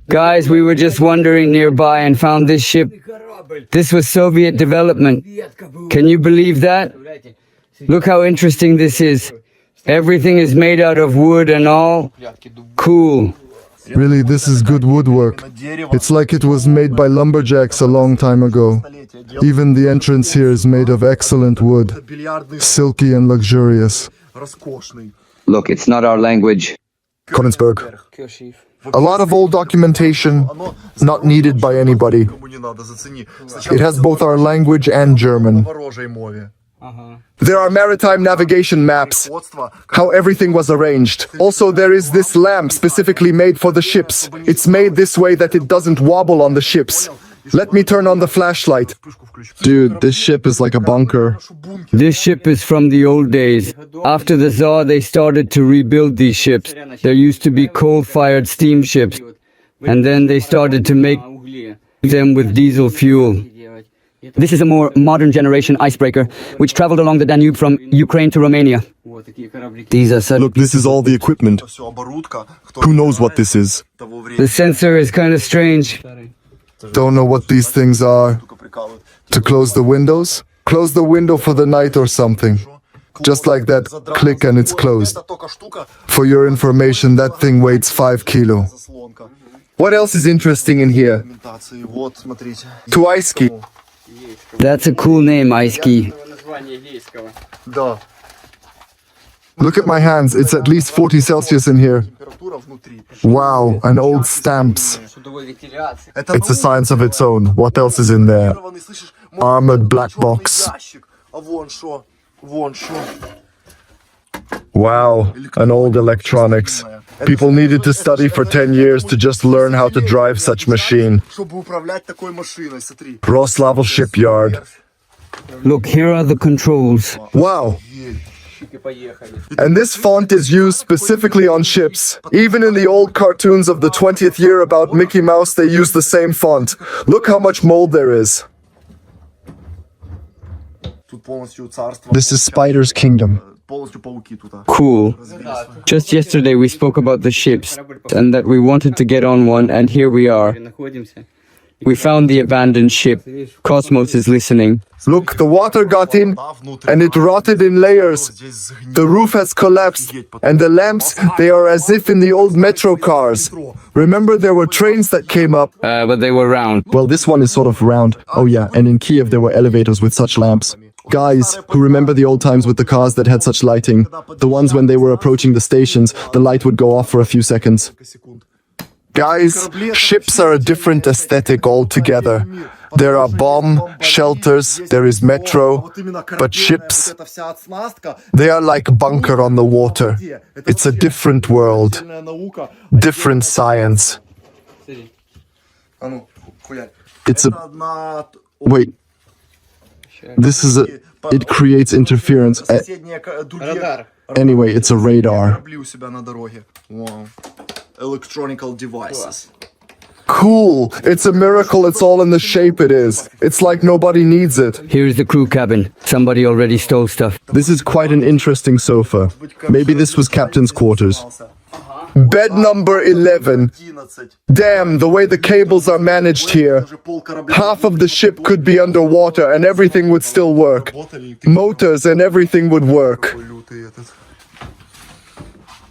Guys, we were just wandering nearby and found this ship. This was Soviet development. Can you believe that? Look how interesting this is. Everything is made out of wood and all. Cool. Really, this is good woodwork. It's like it was made by lumberjacks a long time ago. Even the entrance here is made of excellent wood, silky and luxurious. Look, it's not our language. Konigsberg. A lot of old documentation, not needed by anybody. It has both our language and German. There are maritime navigation maps, how everything was arranged. Also, there is this lamp specifically made for the ships. It's made this way that it doesn't wobble on the ships. Let me turn on the flashlight. Dude, this ship is like a bunker. This ship is from the old days. After the Tsar, they started to rebuild these ships. There used to be coal-fired steamships. And then they started to make them with diesel fuel. This is a more modern generation icebreaker, which traveled along the Danube from Ukraine to Romania. These are such... Look, this is all the equipment. Who knows what this is? The sensor is kind of strange. Don't know what these things are. To close the windows? Close the window for the night or something. Just like that, click and it's closed. For your information, that thing weighs 5 kilo. What else is interesting in here? Tuaisky. That's a cool name, Ice-Key. Look at my hands, it's at least 40 Celsius in here. Wow, and old stamps. It's a science of its own. What else is in there? Armored black box. Wow, and old electronics. People needed to study for 10 years to just learn how to drive such machine. Roslavl shipyard. Look, here are the controls. Wow. And this font is used specifically on ships. Even in the old cartoons of the 20th year about Mickey Mouse, they use the same font. Look how much mold there is. This is Spider's Kingdom. Cool. Just yesterday we spoke about the ships and that we wanted to get on one, and here we are. We found the abandoned ship. Cosmos is listening. Look, the water got in and it rotted in layers. The roof has collapsed and the lamps, they are as if in the old metro cars. Remember there were trains that came up? But they were round. Well, this one is sort of round. Oh yeah, and in Kiev there were elevators with such lamps. Guys who remember the old times with the cars that had such lighting, the ones when they were approaching the stations, the light would go off for a few seconds. Guys, ships are a different aesthetic altogether. There are bomb shelters, there is metro, but ships, they are like a bunker on the water. It's a different world, different science. It's a... Wait. This is a... It creates interference. Anyway, it's a radar. Electronical devices. Cool! It's a miracle it's all in the shape it is. It's like nobody needs it. Here's the crew cabin. Somebody already stole stuff. This is quite an interesting sofa. Maybe this was captain's quarters. Bed number 11. Damn, the way the cables are managed here. Half of the ship could be underwater and everything would still work. Motors and everything would work.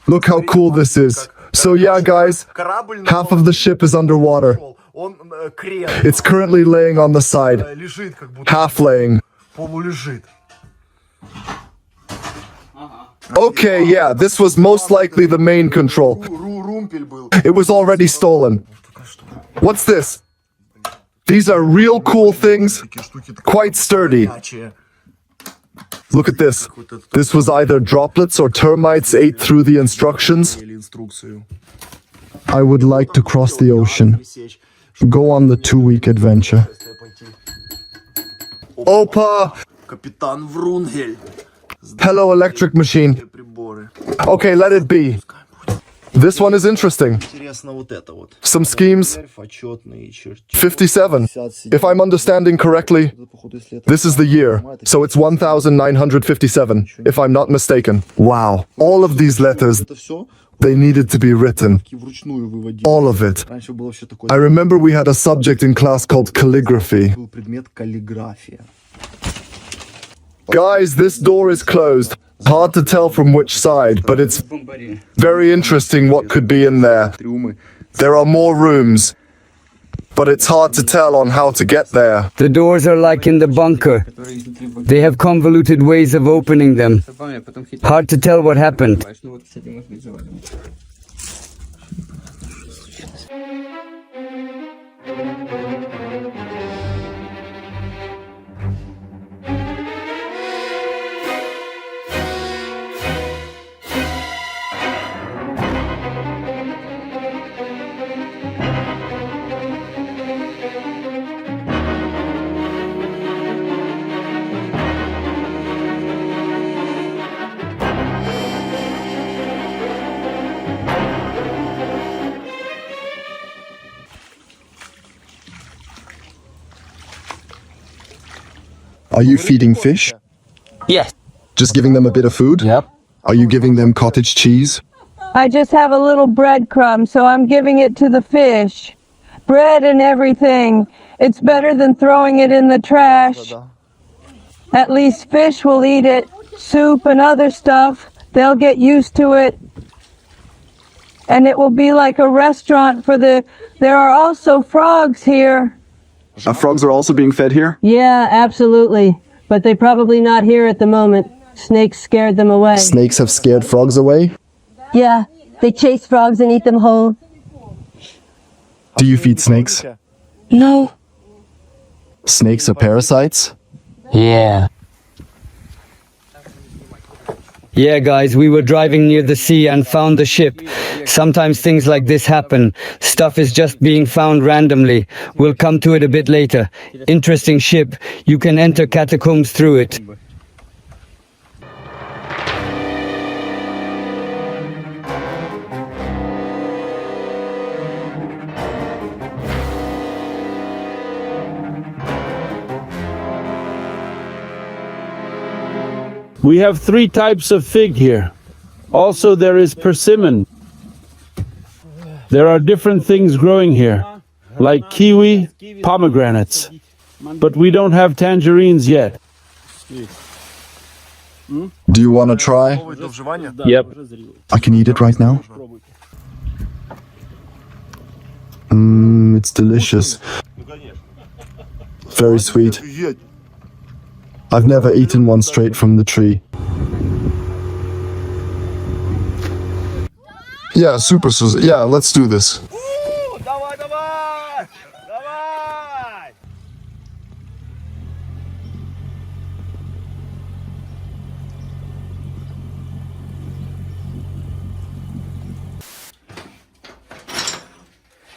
Look how cool this is. So yeah, guys, half of the ship is underwater. It's currently laying on the side. Half laying. Okay, yeah, this was most likely the main control. It was already stolen. What's this? These are real cool things, quite sturdy. Look at this. This was either droplets or termites ate through the instructions. I would like to cross the ocean. Go on the 2-week adventure. Opa! Hello, electric machine. Okay, let it be. This one is interesting. Some schemes. 57. If I'm understanding correctly, this is the year. So it's 1957, if I'm not mistaken. Wow. All of these letters. They needed to be written. Вручную выводил. All of it. Раньше было еще такое. I remember we had a subject in class called calligraphy. Был предмет каллиграфия. Guys, this door is closed. Hard to tell from which side, but it's very interesting what could be in there. Трюмы. There are more rooms, but it's hard to tell on how to get there. The doors are like in the bunker. They have convoluted ways of opening them. Hard to tell what happened. Are you feeding fish? Yes. Just giving them a bit of food? Yep. Are you giving them cottage cheese? I just have a little breadcrumb, so I'm giving it to the fish. Bread and everything. It's better than throwing it in the trash. At least fish will eat it. Soup and other stuff. They'll get used to it. And it will be like a restaurant for the... There are also frogs here. Frogs are also being fed here? Yeah, absolutely. But they're probably not here at the moment. Snakes scared them away. Snakes have scared frogs away? Yeah, they chase frogs and eat them whole. Do you feed snakes? No. Snakes are parasites? Yeah. Yeah, guys, we were driving near the sea and found the ship. Sometimes things like this happen. Stuff is just being found randomly. We'll come to it a bit later. Interesting ship. You can enter catacombs through it. We have 3 types of fig here. Also, there is persimmon. There are different things growing here, like kiwi, pomegranates. But we don't have tangerines yet. Do you want to try? Yep. I can eat it right now. It's delicious. Very sweet. I've never eaten one straight from the tree. Yeah, super Susan. Yeah, let's do this.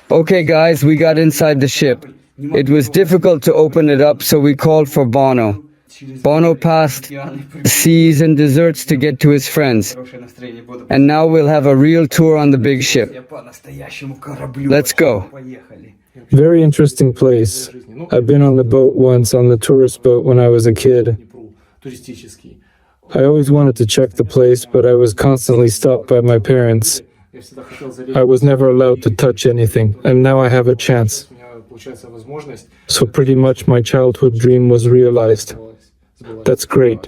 Okay, guys, we got inside the ship. It was difficult to open it up, so we called for Bono. Bono passed seas and deserts to get to his friends. And now we'll have a real tour on the big ship. Let's go. Very interesting place. I've been on the boat once, on the tourist boat when I was a kid. I always wanted to check the place, but I was constantly stopped by my parents. I was never allowed to touch anything, and now I have a chance. So pretty much my childhood dream was realized. That's great.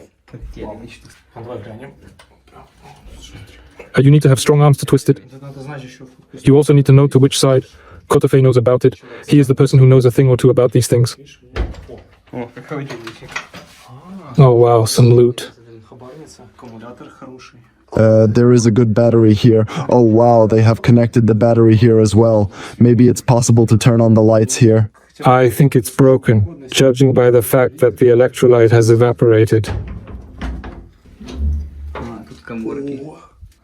You need to have strong arms to twist it. You also need to know to which side. Kotofei knows about it. He is the person who knows a thing or two about these things. Oh wow, some loot. There is a good battery here. Oh wow, they have connected the battery here as well. Maybe it's possible to turn on the lights here. I think it's broken, judging by the fact that the electrolyte has evaporated.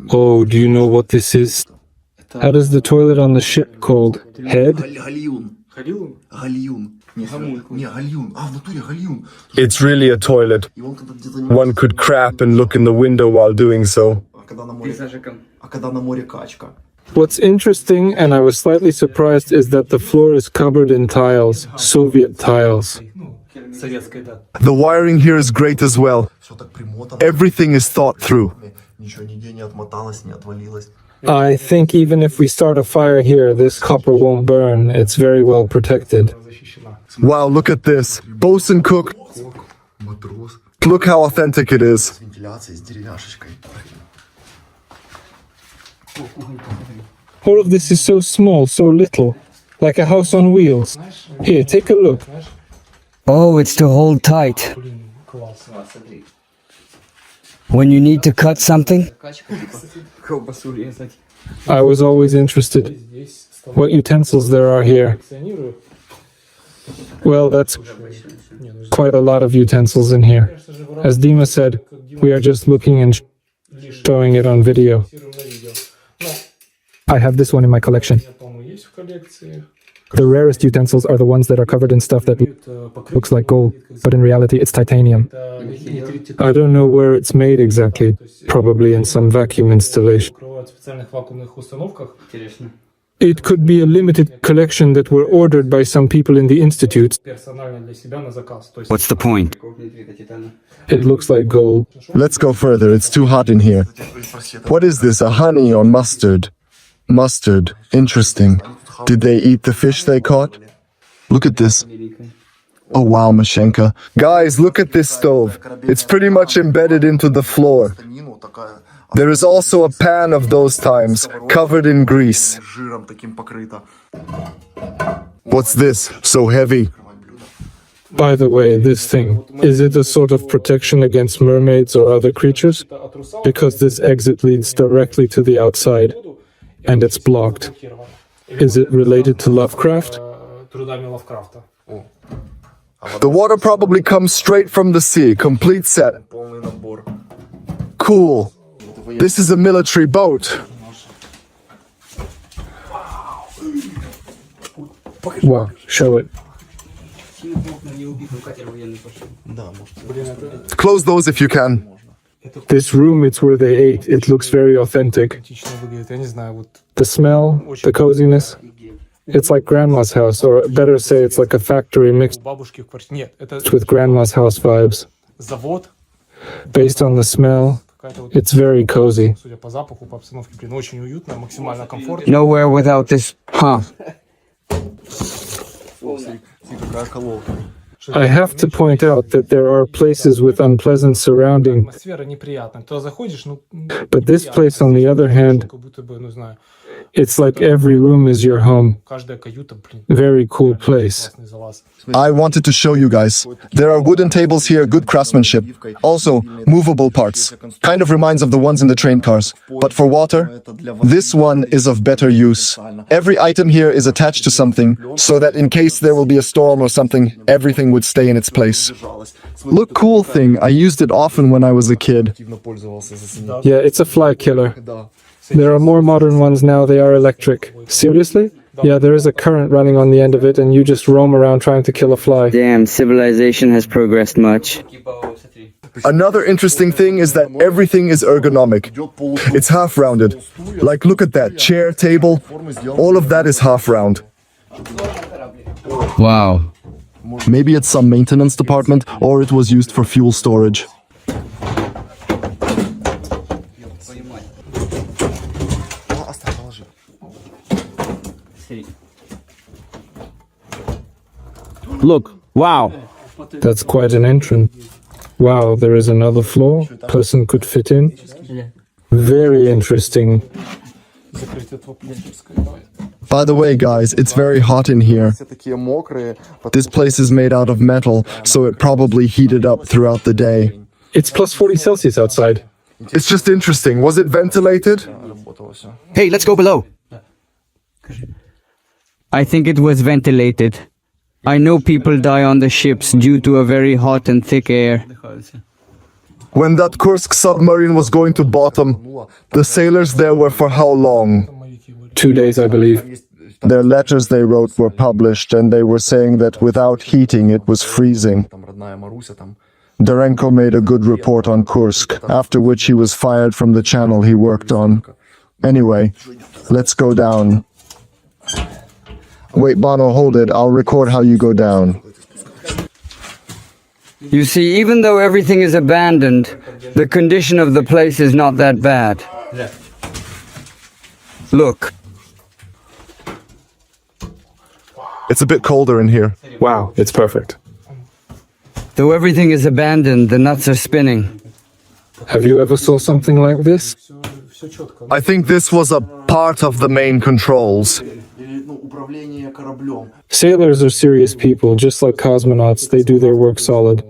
Oh, do you know what this is? How does the toilet on the ship called? Head? It's really a toilet. One could crap and look in the window while doing so. What's interesting, and I was slightly surprised, is that the floor is covered in tiles, Soviet tiles. The wiring here is great as well. Everything is thought through. I think even if we start a fire here, this copper won't burn. It's very well protected. Wow, look at this. Bosun cook. Look how authentic it is. All of this is so small, so little. Like a house on wheels. Here, take a look. Oh, it's to hold tight. When you need to cut something? I was always interested what utensils there are here. Well, that's quite a lot of utensils in here. As Dima said, we are just looking and showing it on video. I have this one in my collection. The rarest utensils are the ones that are covered in stuff that looks like gold, but in reality it's titanium. I don't know where it's made exactly, probably in some vacuum installation. It could be a limited collection that were ordered by some people in the institute. What's the point? It looks like gold. Let's go further. It's too hot in here. What is this? A honey or mustard? Mustard. Interesting. Did they eat the fish they caught? Look at this. Oh wow, Mashenka. Guys, look at this stove. It's pretty much embedded into the floor. There is also a pan of those times, covered in grease. What's this? So heavy. By the way, this thing, is it a sort of protection against mermaids or other creatures? Because this exit leads directly to the outside, and it's blocked. Is it related to Lovecraft? The water probably comes straight from the sea, complete set. Cool. This is a military boat. Wow, show it. Close those if you can. This room, it's where they ate. It looks very authentic. The smell, the coziness. It's like grandma's house, or better say it's like a factory mixed with grandma's house vibes. Based on the smell, it's very cozy. Nowhere without this, huh? I have to point out that there are places with unpleasant surrounding, but this place, on the other hand, it's like every room is your home. Very cool place. I wanted to show you guys. There are wooden tables here, good craftsmanship. Also, movable parts. Kind of reminds of the ones in the train cars. But for water, this one is of better use. Every item here is attached to something, so that in case there will be a storm or something, everything would stay in its place. Look, cool thing. I used it often when I was a kid. Yeah, it's a fly killer. There are more modern ones now, they are electric. Seriously? Yeah, there is a current running on the end of it and you just roam around trying to kill a fly. Damn, civilization has progressed much. Another interesting thing is that everything is ergonomic. It's half rounded. Like, look at that, chair, table, all of that is half round. Wow. Maybe it's some maintenance department, or it was used for fuel storage. Look, wow. That's quite an entrance. Wow, there is another floor. Person could fit in. Very interesting. By the way, guys, it's very hot in here. This place is made out of metal, so it probably heated up throughout the day. It's plus 40 Celsius outside. It's just interesting. Was it ventilated? Hey, let's go below. I think it was ventilated. I know people die on the ships due to a very hot and thick air. When that Kursk submarine was going to bottom, the sailors there were for how long? 2 days, I believe. Their letters they wrote were published, and they were saying that without heating it was freezing. Darenko made a good report on Kursk, after which he was fired from the channel he worked on. Anyway, let's go down. Wait, Bono, hold it. I'll record how you go down. You see, even though everything is abandoned, the condition of the place is not that bad. Look, It's a bit colder in here. Wow, it's perfect. though everything is abandoned, the nuts are spinning. Have you ever saw something like this? I think this was a part of the main controls. Управление кораблем. Sailors are serious people, just like cosmonauts. They do their work solid.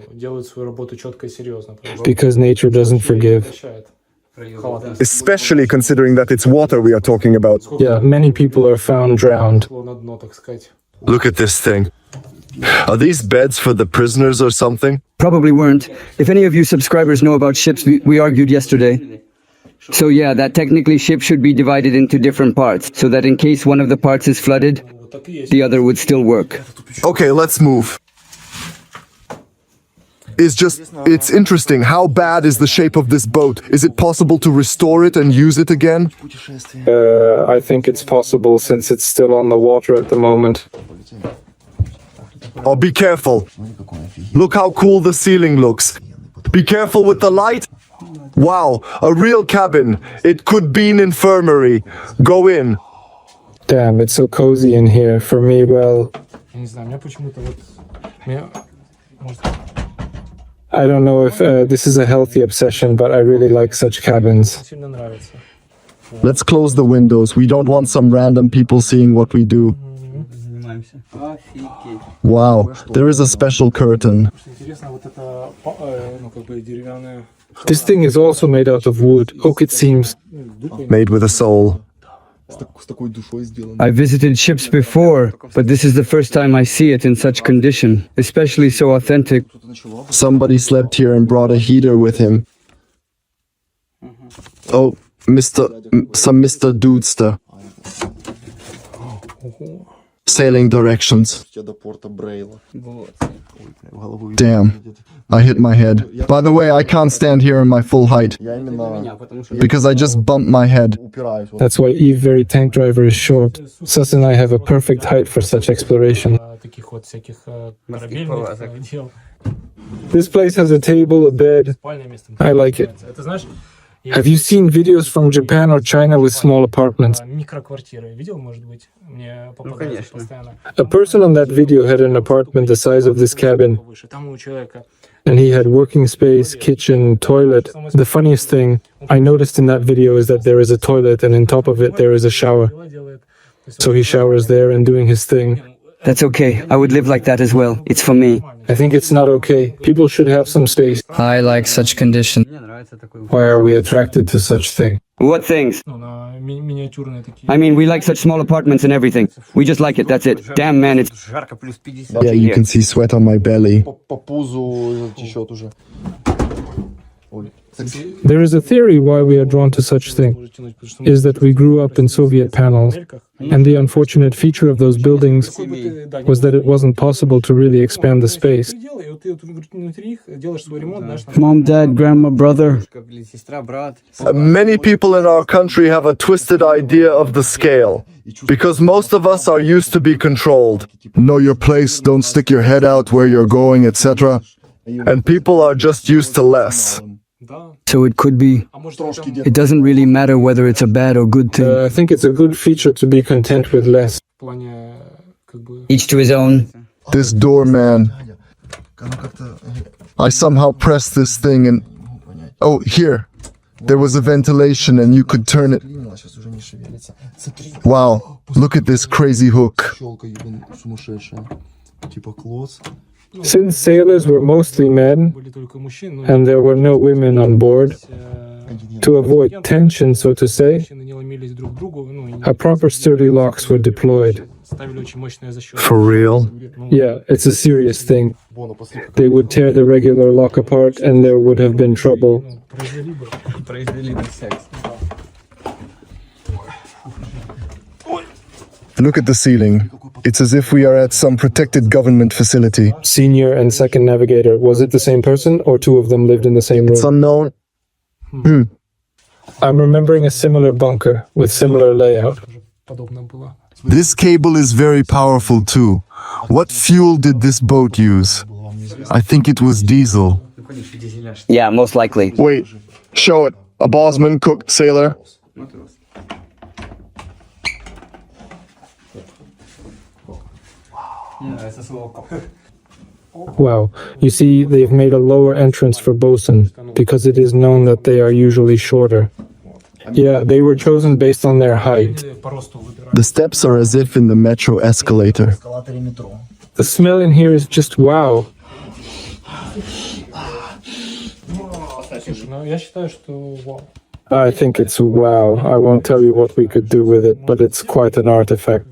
Because nature doesn't forgive. Especially considering that it's water we are talking about. Yeah, many people are found drowned. Look at this thing. Are these beds for the prisoners or something? Probably weren't. If any of you subscribers know about ships, we argued yesterday. So yeah, that technically ship should be divided into different parts, so that in case one of the parts is flooded, the other would still work. Okay, let's move. It's interesting. How bad is the shape of this boat? Is it possible to restore it and use it again? I think it's possible since it's still on the water at the moment. Oh, be careful. Look how cool the ceiling looks. Be careful with the light. Wow, a real cabin. It could be an infirmary. Go in. Damn, it's so cozy in here. For me, well, I don't know if this is a healthy obsession, but I really like such cabins. Let's close the windows. We don't want some random people seeing what we do. Wow, there is a special curtain. This thing is also made out of wood, oak it seems. Made with a soul. С такой душой сделано. I visited ships before, but this is the first time I see it in such condition, especially so authentic. Somebody slept here and brought a heater with him. Oh, Mr. Dudester. Sailing directions. До порта Брейла. Damn, I hit my head. By the way, I can't stand here in my full height Я именно because I just bumped my head. упираюсь. That's why Eve Very Tank Driver is short. Sus and I have a perfect height for such exploration. This place has a table, a bed. I like it. Have you seen videos from Japan or China with small apartments? A person on that video had an apartment the size of this cabin. And he had working space, kitchen, toilet. The funniest thing I noticed in that video is that there is a toilet and on top of it there is a shower. So he showers there and doing his thing. That's okay. I would live like that as well. It's for me. I think it's not okay. People should have some space. I like such conditions. Why are we attracted to such thing? What things? I mean, we like such small apartments and everything. We just like it, that's it. Damn, man, it's... Yeah, you can see sweat on my belly. По пузу течет уже. Ой. There is a theory why we are drawn to such thing, is that we grew up in Soviet panels, and the unfortunate feature of those buildings was that it wasn't possible to really expand the space. Mom, dad, grandma, brother. Many people in our country have a twisted idea of the scale, because most of us are used to be controlled. Know your place, don't stick your head out where you're going, etc. And people are just used to less. So it could be... It doesn't really matter whether it's a bad or good thing. I think it's a good feature to be content with less. Each to his own. This doorman. I somehow pressed this thing and... Oh, here. There was a ventilation and you could turn it. Сейчас уже не шевелится. Смотри. Wow, look at this crazy hook. Щелка сумасшедшая. Типа клоц. Since sailors were mostly men, and there were no women on board, to avoid tension, so to say, a proper sturdy locks were deployed. For real? Yeah, it's a serious thing. They would tear the regular lock apart and there would have been trouble. Look at the ceiling. It's as if we are at some protected government facility. Senior and second navigator, was it the same person or two of them lived in the same It's room? unknown. I'm remembering a similar bunker with similar layout. This cable is very powerful too. What fuel did this boat use? I think it was diesel. Yeah, most likely. Wait, show it. A bosman, cook, sailor. Wow. You see, they've made a lower entrance for bosun because it is known that they are usually shorter. Yeah, they were chosen based on their height. The steps are as if in the metro escalator. The smell in here is just wow. I think it's wow. I won't tell you what we could do with it, but it's quite an artifact.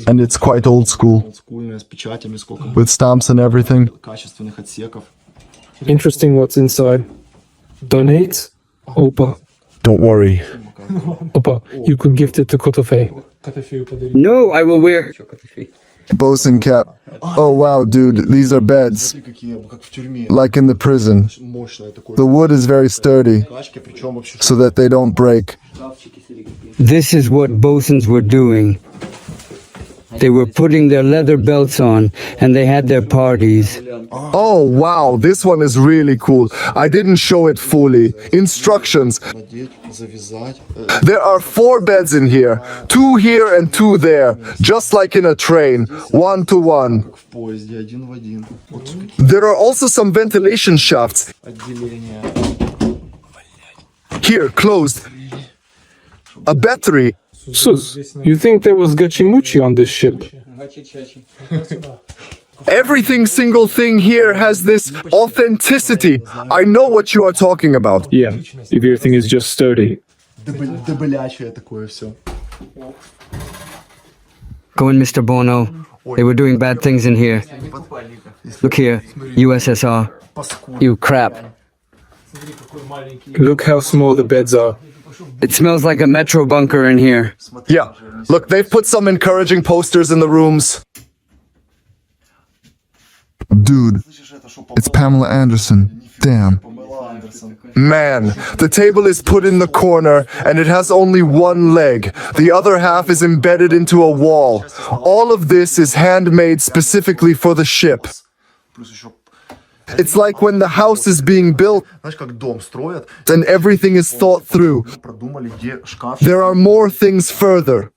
And it's quite old school, Олдскульная, с печатями, сколько with stamps and everything. качественных отсеков. Interesting what's inside. Donate? Opa. Don't worry. Opa, you could gift it to Kotofe. No, I will wear. Bosun cap. Oh wow, dude, these are beds. Какие, как в тюрьме. Like in the prison. Мощное такое. The wood is very sturdy, Качки, причем вообще. so that they don't break. This is what bosuns were doing. They were putting their leather belts on and they had their parties. Oh wow, this one is really cool. I didn't show it fully. Instructions. Надеть, завязать. There are 4 beds in here. 2 here and 2 there. Just like in a train. 1 to 1. В поезде, один в один. Вот какие There are also some ventilation shafts. отделения. Here, closed. A battery. Sus, you think there was gachimuchi on this ship? Everything single thing here has this authenticity. I know what you are talking about. Yeah, if your thing is just sturdy. Дебелячее такое все. Go in, Mr. Bono. They were doing bad things in here. Look here, USSR. You crap. Look how small the beds are. It smells like a metro bunker in here. Yeah. Look, they've put some encouraging posters in the rooms. Dude, it's Pamela Anderson. Damn. Man, the table is put in the corner and it has only one leg. The other half is embedded into a wall. All of this is handmade specifically for the ship. Плюс еще, It's like when the house is being built знаешь, как дом строят, and everything is thought through. продумали, где шкаф. There are more things further.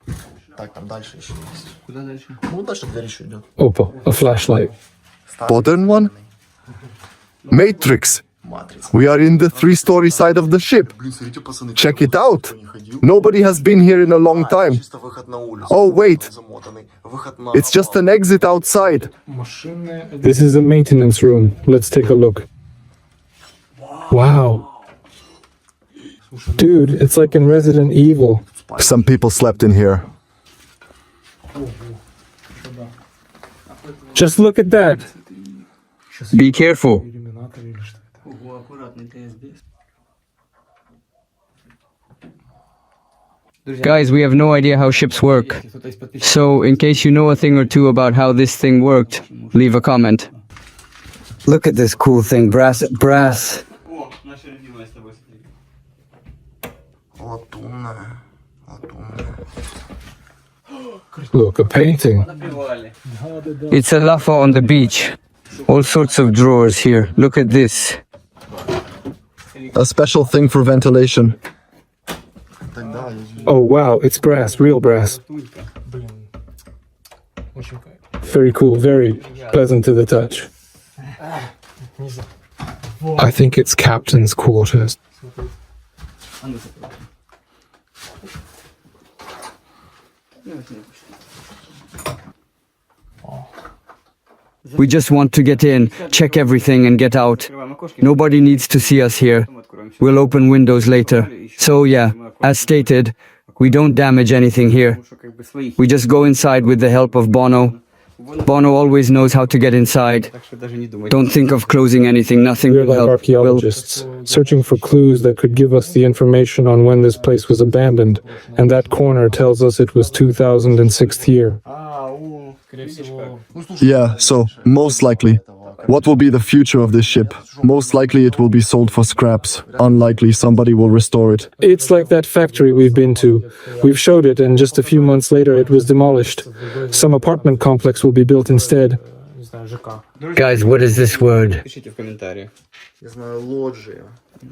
Так, там дальше еще есть. Куда дальше? Ну, дальше дверь еще идет. Opa, a flashlight. Modern one? Matrix. Матрица. We are in the 3-story side of the ship. Блин, смотрите, пацаны. Check it out. Кто не ходил? Nobody has been here in a long time. Чисто выход на улицу. Oh, wait. Замотанный. Выход на... It's just an exit outside. This is a maintenance room. Let's take a look. Wow. Dude, it's like in Resident Evil. Some people slept in here. Just look at that. Be careful. Guys, we have no idea how ships work. So, in case you know a thing or two about how this thing worked, leave a comment. Look at this cool thing, brass. Латунная. Латунная. Look, a painting. It's a laffa on the beach. All sorts of drawers here. Look at this. A special thing for ventilation. Тогда я... Oh wow, it's brass, real brass. Very cool, very pleasant to the touch. I think it's captain's quarters. We just want to get in, check everything, and get out. Nobody needs to see us here. We'll open windows later. So yeah, as stated, we don't damage anything here. We just go inside with the help of Bono. Bono always knows how to get inside. Don't think of closing anything, nothing We're will like help. archaeologists, searching for clues that could give us the information on when this place was abandoned, and that corner tells us it was 2006th year. Yeah, so most likely. What will be the future of this ship? Most likely it will be sold for scraps. Unlikely somebody will restore it. It's like that factory we've been to. We've showed it, and just a few months later it was demolished. Some apartment complex will be built instead. Guys, what is this word? Я знаю, лоджия.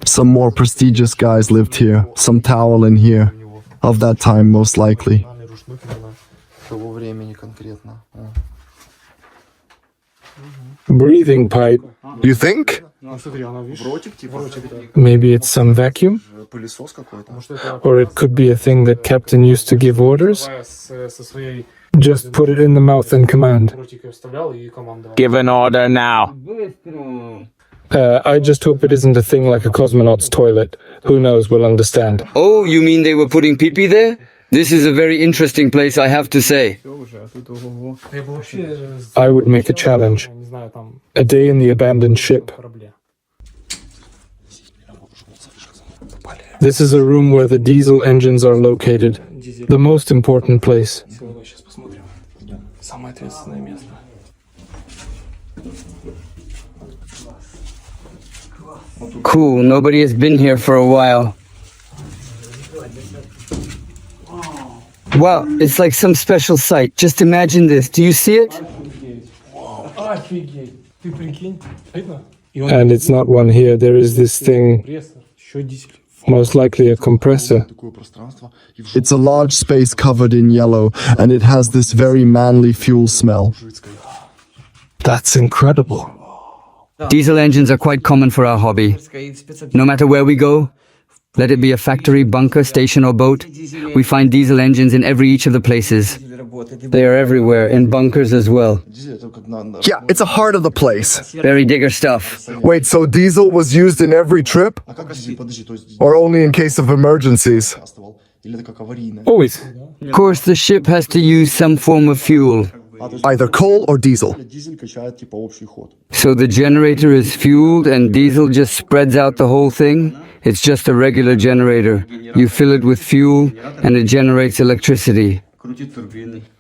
Some more prestigious guys lived here. Some towel in here. Of that time, most likely. штук именно того времени конкретно. Breathing pipe. You think? Ротик, типа, Maybe it's some vacuum? пылесос какой-то. Or it could be a thing that Captain used to give orders? Just put it in the mouth and command. Give an order now. I just hope it isn't a thing like a cosmonaut's toilet. Who knows, we'll understand. Oh, you mean they were putting pee-pee there? This is a very interesting place, I have to say. I would make a challenge. A day in the abandoned ship. This is a room where the diesel engines are located. The most important place. Cool, nobody has been here for a while. Wow, it's like some special sight. Just imagine this. Do you see it? And it's not one here. There is this thing, most likely a compressor. It's a large space covered in yellow, and it has this very manly fuel smell. That's incredible. Diesel engines are quite common for our hobby. No matter where we go, let it be a factory, bunker, station or boat, we find diesel engines in each of the places. They are everywhere, in bunkers as well. Yeah, it's a heart of the place. Very digger stuff. Wait, so diesel was used in every trip? Or only in case of emergencies? Always. Of course, the ship has to use some form of fuel. Either coal or diesel. So the generator is fueled and diesel just spreads out the whole thing? It's just a regular generator. You fill it with fuel and it generates electricity.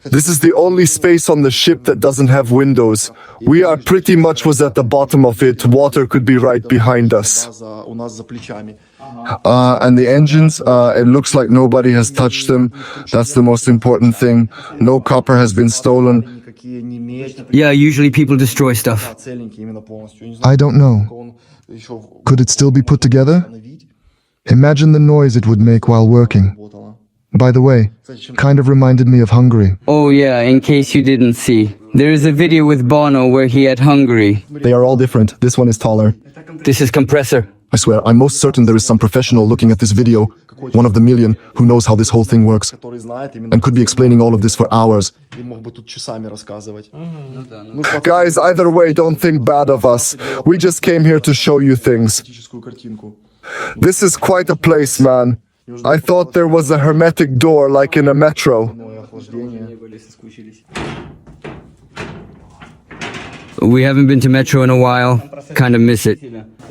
This is the only space on the ship that doesn't have windows. We are pretty much was at the bottom of it. Water could be right behind us. And the engines, it looks like nobody has touched them. That's the most important thing. No copper has been stolen. Yeah, usually people destroy stuff. I don't know. Could it still be put together? Imagine the noise it would make while working. By the way, kind of reminded me of Hungary. Oh yeah, in case you didn't see. There is a video with Bono where he had Hungary. They are all different. This one is taller. This is compressor. I swear, I'm most certain there is some professional looking at this video, one of the million, who knows how this whole thing works, and could be explaining all of this for hours. Guys, either way, don't think bad of us. We just came here to show you things. This is quite a place, man. I thought there was a hermetic door like in a metro. We haven't been to Metro in a while. Kind of miss it.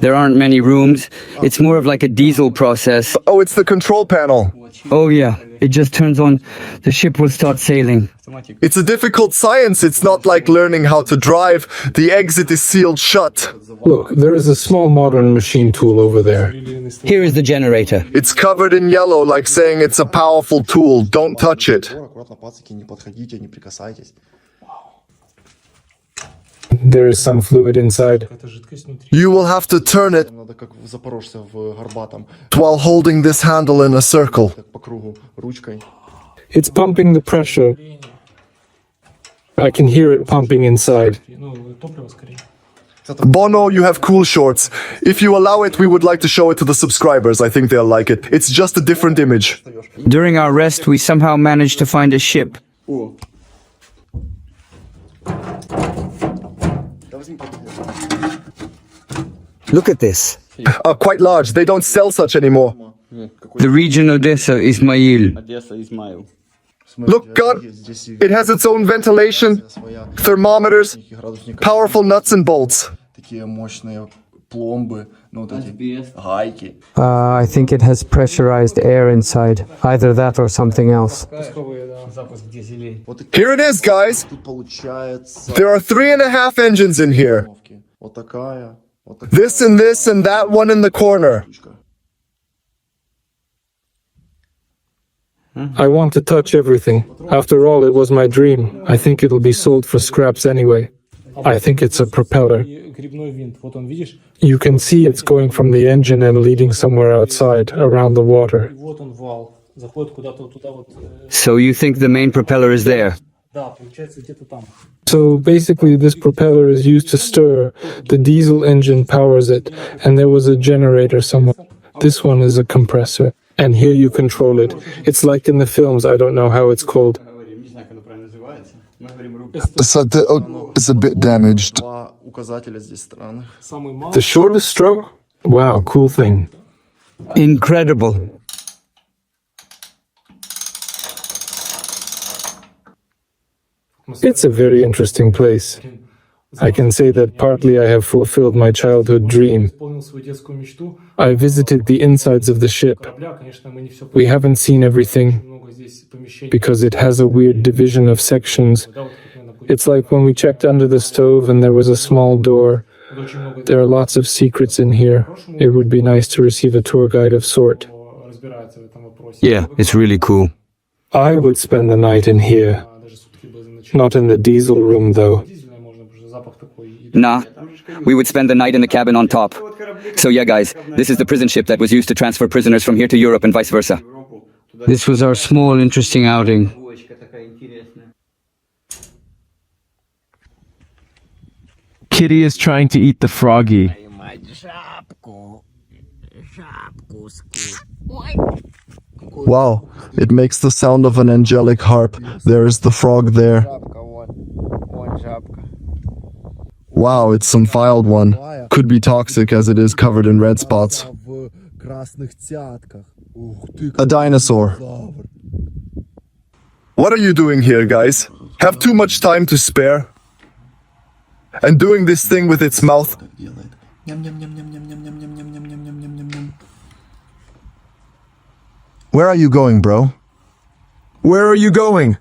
There aren't many rooms. It's more of like a diesel process. Oh, it's the control panel. Oh yeah, it just turns on. The ship will start sailing. It's a difficult science. It's not like learning how to drive. The exit is sealed shut. Look, there is a small modern machine tool over there. Here is the generator. It's covered in yellow, like saying it's a powerful tool. Don't touch it. There is some fluid inside. You will have to turn it while holding this handle in a circle. It's pumping the pressure. I can hear it pumping inside. Bono, you have cool shorts. If you allow it, we would like to show it to the subscribers. I think they'll like it. It's just a different image. During our rest, we somehow managed to find a ship. Look at this. Quite large. They don't sell such anymore. The region Odessa, Ismail. Look, God, it has its own ventilation, thermometers, powerful nuts and bolts. I think it has pressurized air inside. Either that or something else. Here it is, guys. There are 3.5 engines in here. This and that one in the corner. I want to touch everything. After all, it was my dream. I think it'll be sold for scraps anyway. I think it's a propeller. You can see it's going from the engine and leading somewhere outside, around the water. So you think the main propeller is there? So basically, this propeller is used to stir. The diesel engine powers it, and there was a generator somewhere. This one is a compressor, and here you control it. It's like in the films, I don't know how it's called. It's a bit damaged. Два указателя здесь странных. The shortest stroke? Wow, cool thing. Incredible. It's a very interesting place. I can say that partly I have fulfilled my childhood dream. I visited the insides of the ship. We haven't seen everything because it has a weird division of sections. It's like when we checked under the stove and there was a small door. There are lots of secrets in here. It would be nice to receive a tour guide of sort. Yeah, it's really cool. I would spend the night in here. Not in the diesel room, though. Nah, we would spend the night in the cabin on top. So yeah, guys, this is the prison ship that was used to transfer prisoners from here to Europe and vice versa. This was our small, interesting outing. Kitty is trying to eat the froggy. Wow, it makes the sound of an angelic harp. There is the frog there. Wow, it's some filed one. Could be toxic as it is covered in red spots. A dinosaur. What are you doing here, guys? Have too much time to spare? And doing this thing with its mouth. Where are you going, bro? Where are you going?